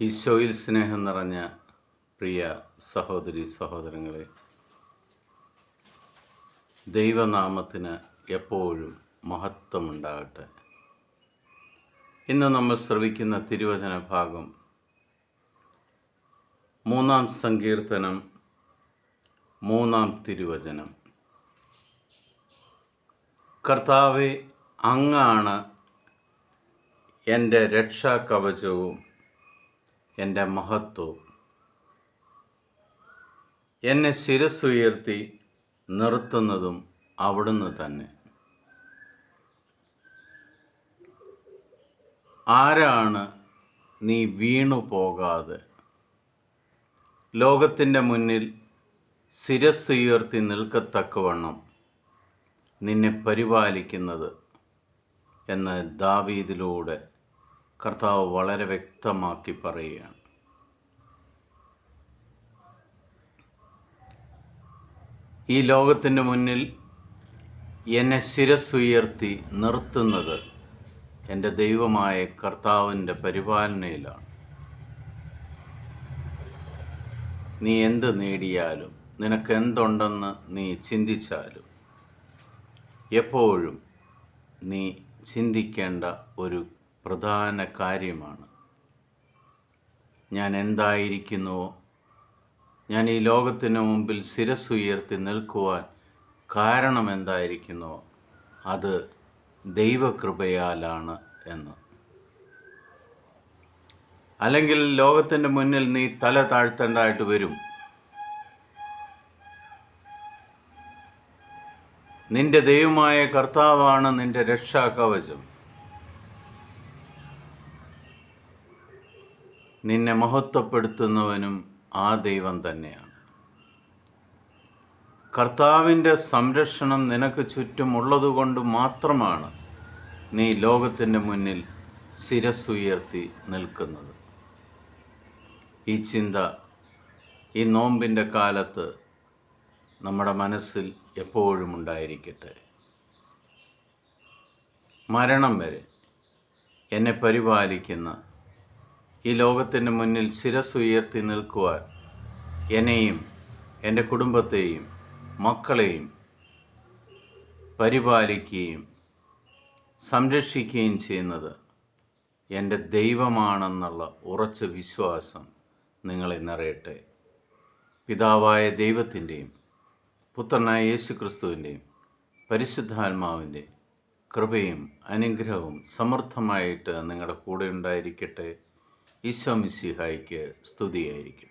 ഈശോയിൽ സ്നേഹം നിറഞ്ഞ പ്രിയ സഹോദരി സഹോദരങ്ങളെ, ദൈവനാമത്തിന് എപ്പോഴും മഹത്വമുണ്ടാകട്ടെ. ഇന്ന് നമ്മൾ ശ്രവിക്കുന്ന തിരുവചന ഭാഗം 3-ാം സങ്കീർത്തനം 3-ാം തിരുവചനം. കർത്താവേ, അങ്ങാണ് എൻ്റെ രക്ഷാകവചവും എൻ്റെ മഹത്വവും. എന്നെ ശിരസ്സുയർത്തി നിർത്തുന്നതും അവിടുന്ന് തന്നെ. ആരാണ് നീ വീണു പോകാതെ ലോകത്തിൻ്റെ മുന്നിൽ ശിരസ്സുയർത്തി നിൽക്കത്തക്കവണ്ണം നിന്നെ പരിപാലിക്കുന്നത് എന്ന് ദാവീദിലൂടെ കർത്താവ് വളരെ വ്യക്തമാക്കി പറയുകയാണ്. ഈ ലോകത്തിൻ്റെ മുന്നിൽ എന്നെ ശിരസ്സുയർത്തി നിർത്തുന്നത് എൻ്റെ ദൈവമായ കർത്താവിൻ്റെ പരിപാലനയിലാണ്. നീ എന്ത് നേടിയാലും, നിനക്ക് എന്തുണ്ടെന്ന് നീ ചിന്തിച്ചാലും, എപ്പോഴും നീ ചിന്തിക്കേണ്ട ഒരു പ്രധാന കാര്യമാണ്, ഞാൻ എന്തായിരിക്കുന്നുവോ, ഞാൻ ഈ ലോകത്തിന് മുമ്പിൽ ശിരസ്സുയർത്തി നിൽക്കുവാൻ കാരണം എന്തായിരിക്കുന്നുവോ അത് ദൈവകൃപയാലാണ് എന്ന്. അല്ലെങ്കിൽ ലോകത്തിൻ്റെ മുന്നിൽ നീ തല താഴ്ത്തേണ്ടതായിട്ട് വരും. നിന്റെ ദൈവമായ കർത്താവാണ് നിന്റെ രക്ഷാകവചം. നിന്നെ മഹത്വപ്പെടുത്തുന്നവനും ആ ദൈവം തന്നെയാണ്. കർത്താവിൻ്റെ സംരക്ഷണം നിനക്ക് ചുറ്റുമുള്ളതുകൊണ്ട് മാത്രമാണ് നീ ലോകത്തിൻ്റെ മുന്നിൽ ശിരസ്സുയർത്തി നിൽക്കുന്നത്. ഈ ചിന്ത ഈ നോമ്പിൻ്റെ കാലത്ത് നമ്മുടെ മനസ്സിൽ എപ്പോഴും ഉണ്ടായിരിക്കട്ടെ. മരണം വരെ എന്നെ പരിപാലിക്കുന്ന, ഈ ലോകത്തിൻ്റെ മുന്നിൽ ശിരസ്സുയർത്തി നിൽക്കുവാൻ എന്നെയും എൻ്റെ കുടുംബത്തെയും മക്കളെയും പരിപാലിക്കുകയും സംരക്ഷിക്കുകയും ചെയ്യുന്നത് എൻ്റെ ദൈവമാണെന്നുള്ള ഉറച്ച വിശ്വാസം നിങ്ങളെ നിറയട്ടെ. പിതാവായ ദൈവത്തിൻ്റെയും പുത്രനായ യേശു ക്രിസ്തുവിൻ്റെയും പരിശുദ്ധാത്മാവിൻ്റെ കൃപയും അനുഗ്രഹവും സമൃദ്ധമായിട്ട് നിങ്ങളുടെ കൂടെ ഉണ്ടായിരിക്കട്ടെ. ഈശോ മിശിഹായ്ക്ക് സ്തുതിയായിരിക്കട്ടെ.